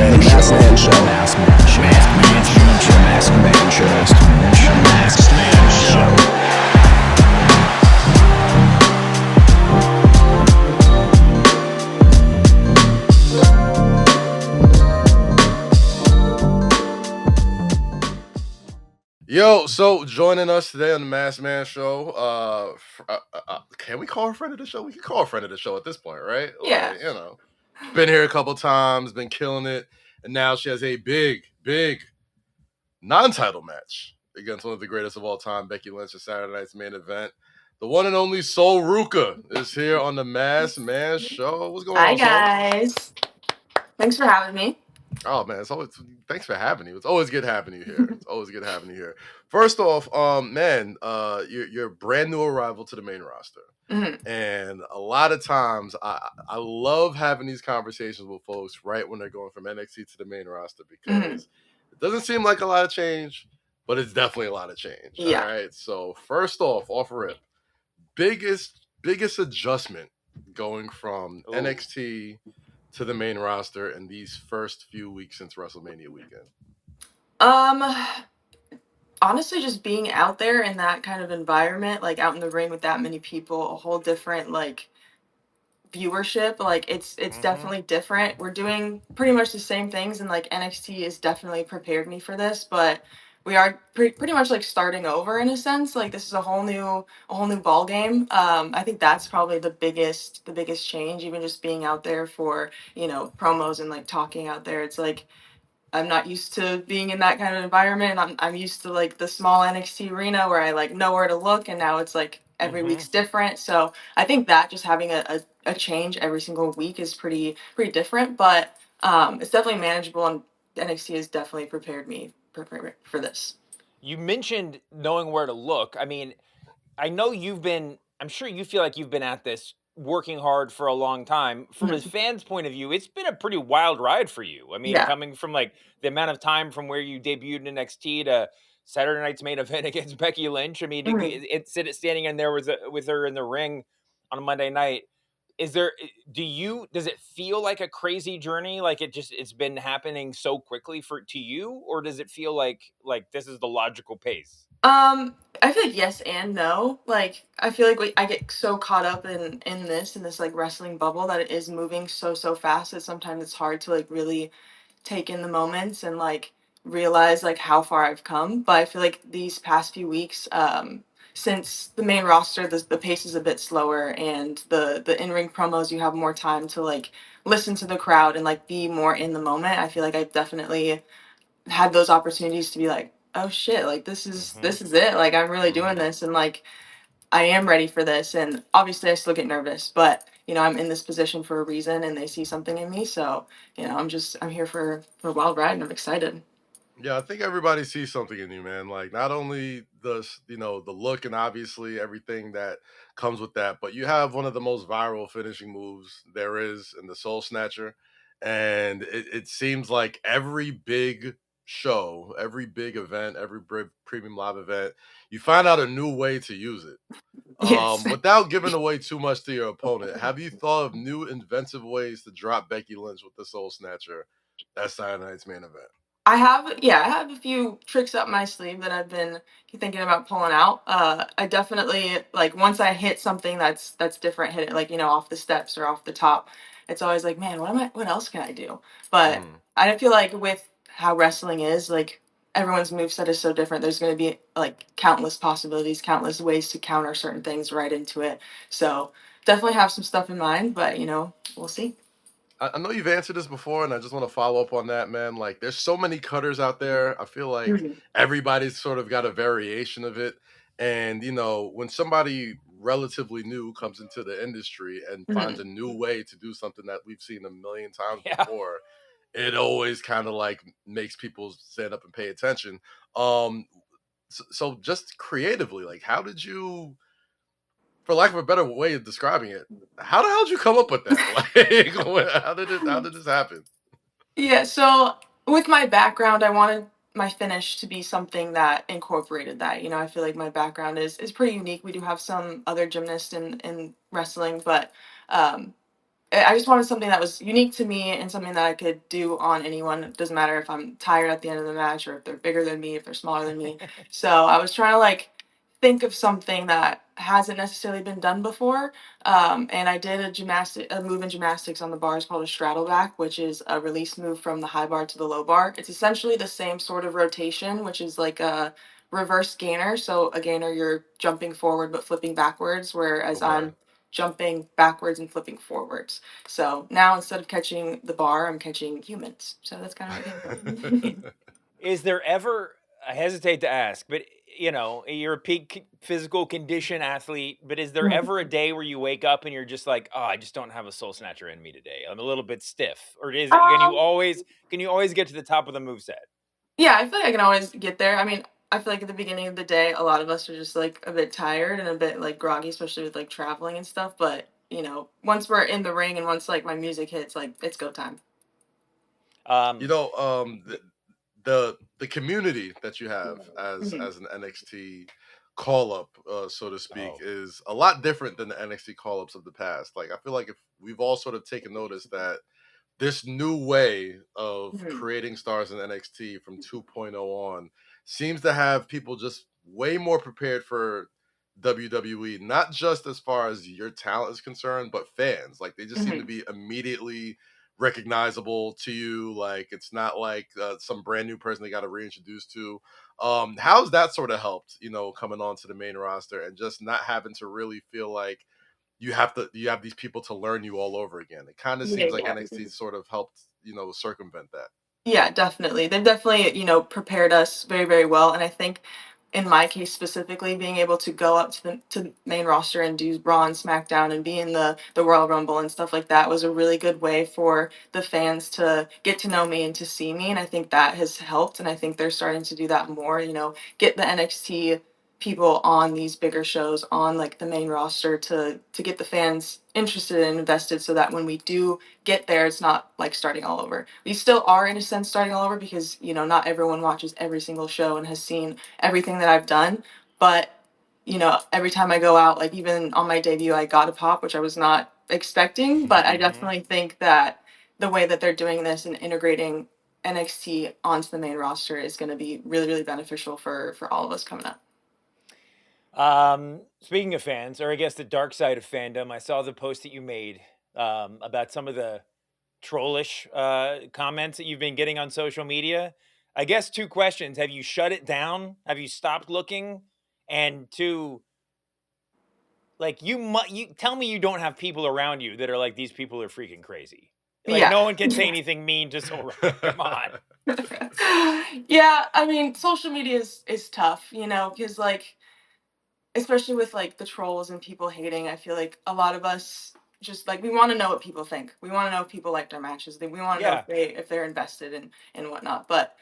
Masked Man Show. Masked Man Show. Masked Man Show. Masked Man Show. Yo, so joining us today on the Masked Man Show, can we call her a friend of the show? We can call her a friend of the show at this point, right? Yeah. Been here a couple times, been killing it, and now she has a big non-title match against one of the greatest of all time, Becky Lynch, at Saturday night's main event. The one and only Soul Ruca is here on the Masked Man Show. What's going Hi, on, Soul? guys. Thanks for having me. Oh man, thanks for having you. It's always good having you here. It's always good having you here. First off, you're a brand new arrival to the main roster. Mhm. And a lot of times I love having these conversations with folks right when they're going from NXT to the main roster because it doesn't seem like a lot of change, but it's definitely a lot of change. Yeah. All right. So first off rip, biggest adjustment going from NXT to the main roster in these first few weeks since WrestleMania weekend? Honestly, just being out there in that kind of environment, like out in the ring with that many people, a whole different like viewership. Like it's definitely different. We're doing pretty much the same things, and like NXT has definitely prepared me for this, but we are pretty much like starting over in a sense. Like this is a whole new ball game. I think that's probably the biggest change. Even just being out there for promos and like talking out there, it's like I'm not used to being in that kind of environment. I'm used to like the small NXT arena where I like know where to look, and now it's like every week's different. So I think that just having a change every single week is pretty different, but it's definitely manageable, and NXT has definitely prepared me for this. You mentioned knowing where to look. I mean, I'm sure you feel like you've been at this working hard for a long time. From a fan's point of view, it's been a pretty wild ride for you. I mean, Yeah. coming from like the amount of time from where you debuted in NXT to Saturday night's main event against Becky Lynch. I mean, it's standing in there with her in the ring on a Monday night. Does it feel like a crazy journey? Like it's been happening so quickly to you, or does it feel like this is the logical pace? I feel like yes and no. Like I feel like I get so caught up in this like wrestling bubble that it is moving so fast that sometimes it's hard to like really take in the moments and like realize like how far I've come. But I feel like these past few weeks, since the main roster, the pace is a bit slower, and the in ring promos, you have more time to like listen to the crowd and like be more in the moment. I feel like I've definitely had those opportunities to be like, oh shit, like this is it. Like I'm really doing this, and like I am ready for this. And obviously I still get nervous, but I'm in this position for a reason, and they see something in me. So I'm here for a wild ride, and I'm excited. Yeah, I think everybody sees something in you, man. Like not only the look and obviously everything that comes with that, but you have one of the most viral finishing moves there is in the Soul Snatcher. And it seems like every big show, every big event, every premium live event, you find out a new way to use it. Yes. Without giving away too much to your opponent, have you thought of new inventive ways to drop Becky Lynch with the Soul Snatcher at Saturday night's main event? I have a few tricks up my sleeve that I've been thinking about pulling out. I definitely like once I hit something that's different, hit it like off the steps or off the top. It's always like, man, what else can I do? But I feel like with how wrestling is, like everyone's moveset is so different. There's going to be like countless possibilities, countless ways to counter certain things right into it. So definitely have some stuff in mind, but we'll see. I know you've answered this before, and I just want to follow up on that, man. Like, there's so many cutters out there. I feel like everybody's sort of got a variation of it. And, when somebody relatively new comes into the industry and finds a new way to do something that we've seen a million times before, it always kind of like makes people stand up and pay attention. So just creatively, like, how did you, for lack of a better way of describing it, how the hell did you come up with that? Like, how did this happen? Yeah, so with my background, I wanted my finish to be something that incorporated that. I feel like my background is pretty unique. We do have some other gymnasts in wrestling, but um, I just wanted something that was unique to me and something that I could do on anyone. It doesn't matter if I'm tired at the end of the match or if they're bigger than me, if they're smaller than me. So I was trying to like think of something that hasn't necessarily been done before. And I did a move in gymnastics on the bars called a straddle back, which is a release move from the high bar to the low bar. It's essentially the same sort of rotation, which is like a reverse gainer. So a gainer, you're jumping forward but flipping backwards, whereas Okay. I'm jumping backwards and flipping forwards. So now instead of catching the bar, I'm catching humans. So that's kind of what I did. Is there ever, I hesitate to ask, but you're a peak physical condition athlete, but is there ever a day where you wake up and you're just like, oh, I just don't have a soul snatcher in me today. I'm a little bit stiff. Or is it, um, can you always get to the top of the moveset? yeah, I feel like I can always get there. I mean, I feel like at the beginning of the day, a lot of us are just like a bit tired and a bit like groggy, especially with like traveling and stuff. But once we're in the ring and once like my music hits, like it's go time. You Um, know, the community that you have Mhm. as an NXT call up, so to speak, oh, is a lot different than the NXT call ups of the past. Like I feel like if we've all sort of taken notice that this new way of Mhm. creating stars in NXT from 2.0 on seems to have people just way more prepared for WWE, not just as far as your talent is concerned, but fans. Like they just seem to Mhm. be immediately recognizable to you. Like it's not like some brand new person they got to reintroduce to. How's that sort of helped, coming onto the main roster and just not having to really feel like you have these people to learn you all over again. It kind of Yeah, seems like yeah. NXT sort of helped, circumvent that. Yeah, definitely. They've definitely, prepared us very, very well. And I think in my case specifically, being able to go up to the main roster and do Raw and SmackDown and be in the Royal Rumble and stuff like that was a really good way for the fans to get to know me and to see me. And I think that has helped. And I think they're starting to do that more, get the NXT people on these bigger shows on like the main roster to get the fans interested and invested so that when we do get there, it's not like starting all over. We still are in a sense starting all over because not everyone watches every single show and has seen everything that I've done. But every time I go out, like even on my debut, I got a pop, which I was not expecting. But I mhm. definitely think that the way that they're doing this and integrating NXT onto the main roster is going to be really, really beneficial for all of us coming up. Speaking of fans, or I guess the dark side of fandom, I saw the post that you made about some of the trollish comments that you've been getting on social media. I guess two questions: have you shut it down? Have you stopped looking? And two, like you tell me you don't have people around you that are like these people are freaking crazy. Like Yeah. no one can say anything mean to Soul Rock. Come on. Yeah, I mean, social media is tough, because like especially with like the trolls and people hating, I feel like a lot of us just like we want to know what people think. We want to know if people liked our matches. We want to know Yeah. if they're invested and whatnot. But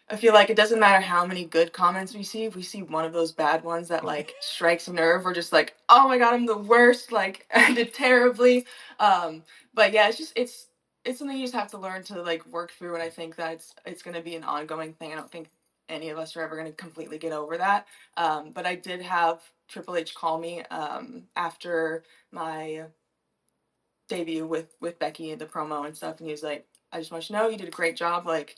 I feel like it doesn't matter how many good comments we see. If we see one of those bad ones that like strikes a nerve, we're just like, oh my god, I'm the worst. Like I did terribly. Um, but yeah, it's something you just have to learn to like work through. And I think that it's going to be an ongoing thing. I don't think any of us are ever going to completely get over that. But I did have Triple H call me after my debut with Becky and the promo and stuff, and he was like, "I just want you to know you did a great job. Like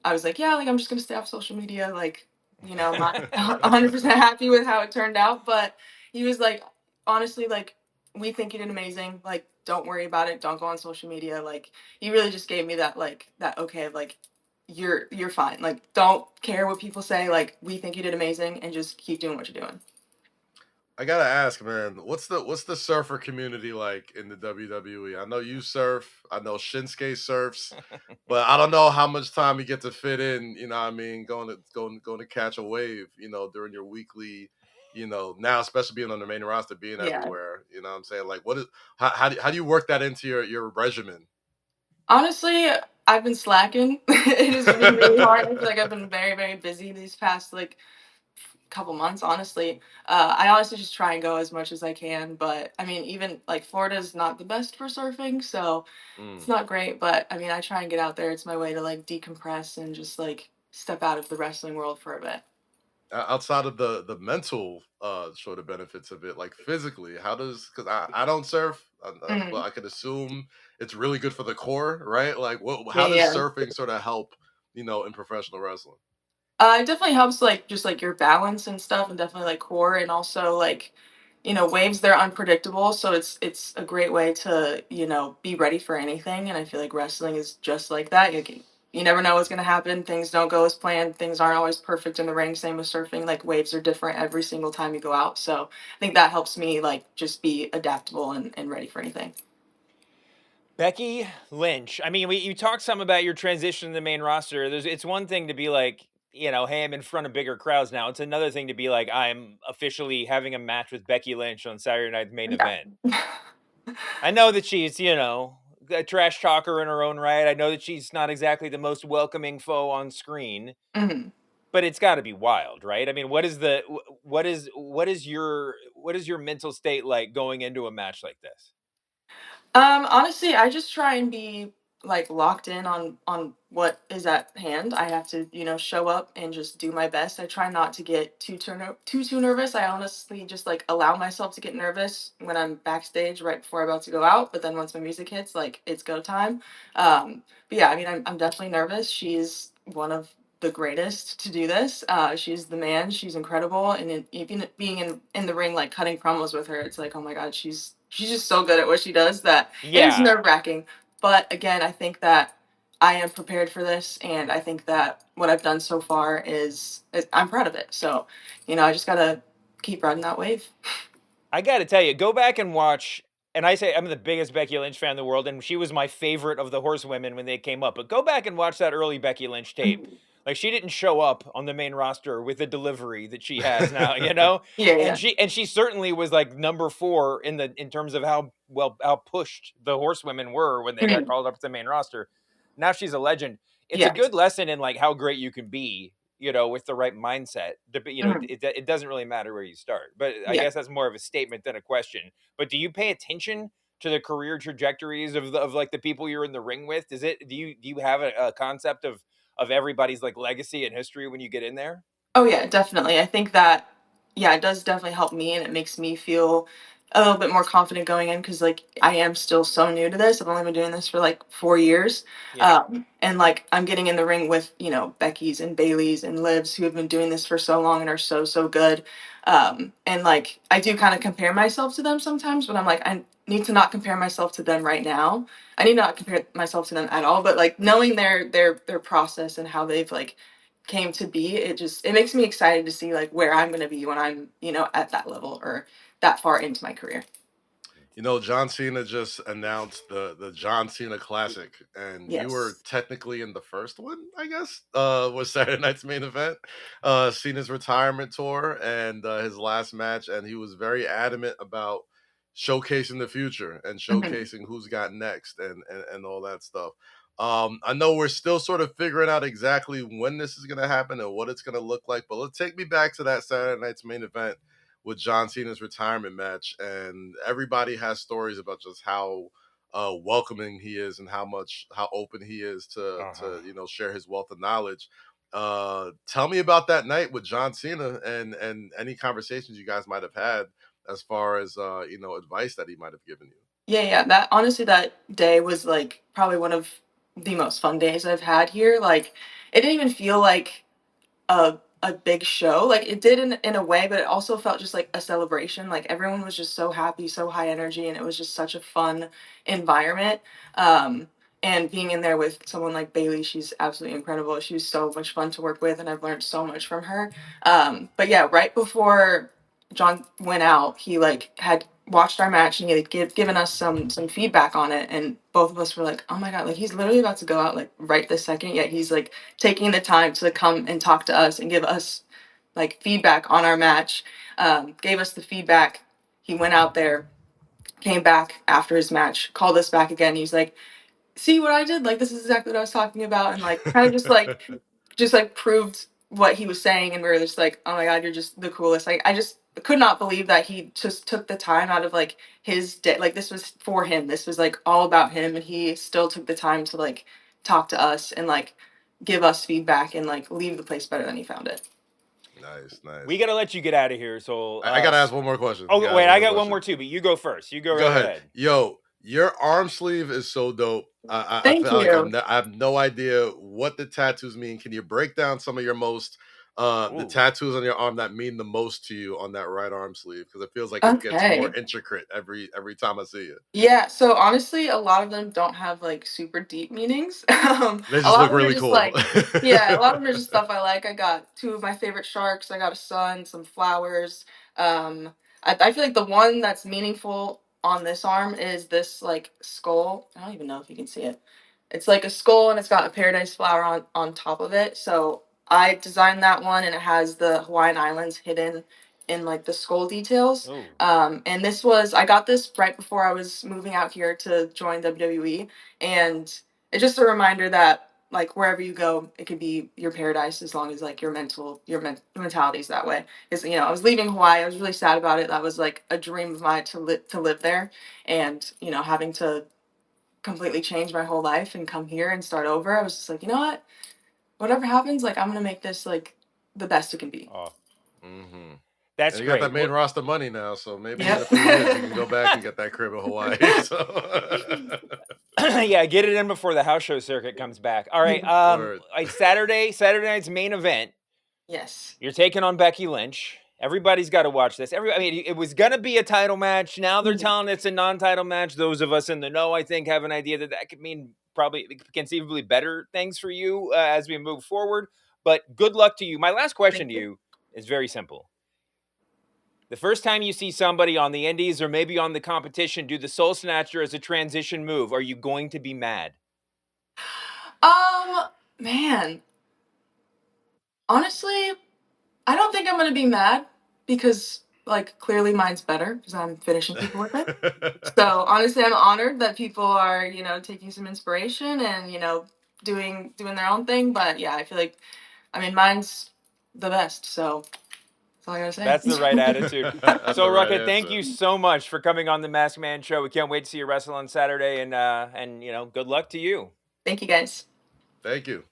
I was like, yeah, like I'm just gonna stay off social media. Like, I'm not 100% happy with how it turned out. But he was like, honestly, like we think you did amazing. Like, don't worry about it. Don't go on social media. Like, he really just gave me that okay of like, you're fine. Like, don't care what people say. Like, we think you did amazing, and just keep doing what you're doing. I gotta ask, man, what's the surfer community like in the WWE? I know you surf, I know Shinsuke surfs, but I don't know how much time you get to fit in. You know, what I mean, going to catch a wave. During your weekly. Now especially being on the main roster, being Yeah. everywhere. You know, what I'm saying, like, what is how do you work that into your regimen? Honestly, I've been slacking. It has been really hard. I feel like I've been very, very busy these past like couple months, honestly. I honestly just try and go as much as I can, but I mean, even like Florida's not the best for surfing, so it's Mm. not great. But I mean, I try and get out there. It's my way to like decompress and just like step out of the wrestling world for a bit. Outside of the mental sort of benefits of it, like physically, how does, because I don't surf, but Mhm. I could assume it's really good for the core, right? Like, what, Yeah, how does yeah. surfing sort of help, in professional wrestling? It definitely helps, like, just, like, your balance and stuff, and definitely, like, core, and also, like, waves, they're unpredictable, so it's a great way to, be ready for anything, and I feel like wrestling is just like that. You never know what's gonna happen, things don't go as planned, things aren't always perfect in the ring, same with surfing, like, waves are different every single time you go out, so I think that helps me, like, just be adaptable and ready for anything. Becky Lynch. I mean, you talked some about your transition to the main roster. It's one thing to be like, hey, I'm in front of bigger crowds now. It's another thing to be like, I'm officially having a match with Becky Lynch on Saturday night's main Yeah. event. I know that she's, a trash talker in her own right. I know that she's not exactly the most welcoming foe on screen, Mhm. but it's got to be wild, right? I mean, what is your mental state like going into a match like this? Honestly, I just try and be like locked in on what is at hand. I have to, show up and just do my best. I try not to get too nervous. I honestly just like allow myself to get nervous when I'm backstage right before I'm about to go out. But then once my music hits, like it's go time. But yeah, I mean, I'm definitely nervous. She's one of the greatest to do this. She's the man. She's incredible, and even being in the ring, like cutting promos with her, it's like, oh my god, she's just so good at what she does that it is Yeah, nerve wracking. But again, I think that I am prepared for this, and I think that what I've done so far is I'm proud of it. So, I just gotta keep riding that wave. I got to tell you, go back and watch. And I say I'm the biggest Becky Lynch fan in the world, and she was my favorite of the horsewomen when they came up. But go back and watch that early Becky Lynch tape. Mhm. Like she didn't show up on the main roster with the delivery that she has now, Yeah, and yeah. she certainly was like number 4 in terms of how pushed the horsewomen were when they got Mhm. called up to the main roster. Now she's a legend. It's a Yeah. good lesson in like how great you can be, with the right mindset. Mhm. It doesn't really matter where you start. But I Yeah. guess that's more of a statement than a question. But do you pay attention to the career trajectories of like the people you're in the ring with? Do you have a concept of everybody's like legacy and history when you get in there? Oh yeah, definitely. I think that yeah, it does definitely help me, and it makes me feel a little bit more confident going in because like I am still so new to this. I've only been doing this for like 4 years. Yeah. And like I'm getting in the ring with, Becky's and Bailey's and Livs who have been doing this for so long and are so, so good. And like I do kind of compare myself to them sometimes, but I'm like, I need to not compare myself to them right now. I need not compare myself to them at all, but like knowing their process and how they've like came to be, it makes me excited to see like where I'm going to be when I'm, at that level or that far into my career. John Cena just announced the John Cena Classic, and you were Yes. technically in the first one, I guess. Was Saturday night's main event, Cena's retirement tour, and his last match, and he was very adamant about showcasing the future and Hmm. showcasing who's got next and all that stuff. I know we're still sort of figuring out exactly when this is going to happen and what it's going to look like, but let's take me back to that Saturday night's main event with John Cena's retirement match, and everybody has stories about just how welcoming he is and how open he is Uh-huh. to share his wealth of knowledge. Tell me about that night with John Cena and any conversations you guys might have had as far as advice that he might have given you. Yeah, yeah. That honestly, that day was like probably one of the most fun days I've had here. Like, it didn't even feel like a big show. Like it did in a way, but it also felt just like a celebration. Like everyone was just so happy, so high energy, and it was just such a fun environment. Um, and being in there with someone like Bailey, she's absolutely incredible. She was so much fun to work with, and I've learned so much from her. But yeah, right before John went out, he like had watched our match and he had given us some feedback on it, and both of us were like, oh my god, like he's literally about to go out like right this second, yet he's like taking the time to come and talk to us and give us like feedback on our match. Gave us the feedback. He went out there, came back after his match, called us back again. He's like, see what I did? Like this is exactly what I was talking about, and like kind of just like proved what he was saying, and we were just like, oh my god, you're just the coolest. Like I just could not believe that he just took the time out of like his day. Like this was for him. This was like all about him, and he still took the time to like talk to us and like give us feedback and like leave the place better than he found it. Nice, nice. We got to let you get out of here. So I got to ask one more question. Oh, wait, I got one more too, but you go first. You go right ahead. Yo, your arm sleeve is so dope. I Thank feel you. like I have no idea what the tattoos mean. Can you break down some of your most the tattoos on your arm that mean the most to you on that right arm sleeve? Because it feels like it gets more intricate every time I see it. Yeah, so honestly, a lot of them don't have like super deep meanings. They A just lot look of them are really just cool. like, yeah, a lot of them are just stuff I like. I got 2 of my favorite sharks. I got a sun, some flowers. I feel like the one that's meaningful on this arm is this like skull. I don't even know if you can see it. It's like a skull and it's got a paradise flower on top of it. So I designed that one and it has the Hawaiian Islands hidden in like the skull details. Ooh. And I got this right before I was moving out here to join WWE, and it's just a reminder that like wherever you go, it could be your paradise as long as like your mentality is that way. Because I was leaving Hawaii, I was really sad about it. That was like a dream of mine to live there, and having to completely change my whole life and come here and start over. I was just like, you know what? Whatever happens, like I'm gonna make this like the best it can be. Oh. Mm-hmm. That's and great. You got that main roster money now, so maybe in a few years you can go back and get that crib in Hawaii. So. Yeah, get it in before the house show circuit comes back. All right, Saturday night's main event. Yes. You're taking on Becky Lynch. Everybody's got to watch this. It was going to be a title match. Now they're telling it's a non-title match. Those of us in the know, I think, have an idea that could mean probably conceivably better things for you as we move forward. But good luck to you. My last question to you is very simple. The first time you see somebody on the indies or maybe on the competition do the Soul Snatcher as a transition move, are you going to be mad? Man. Honestly, I don't think I'm going to be mad because, like, clearly mine's better because I'm finishing people with it. So, honestly, I'm honored that people are, taking some inspiration and, doing their own thing. But, yeah, I feel like, mine's the best. So, that's all I got to say. That's the right attitude. So, Ruca, thank you so much for coming on the Masked Man Show. We can't wait to see you wrestle on Saturday. And good luck to you. Thank you, guys. Thank you.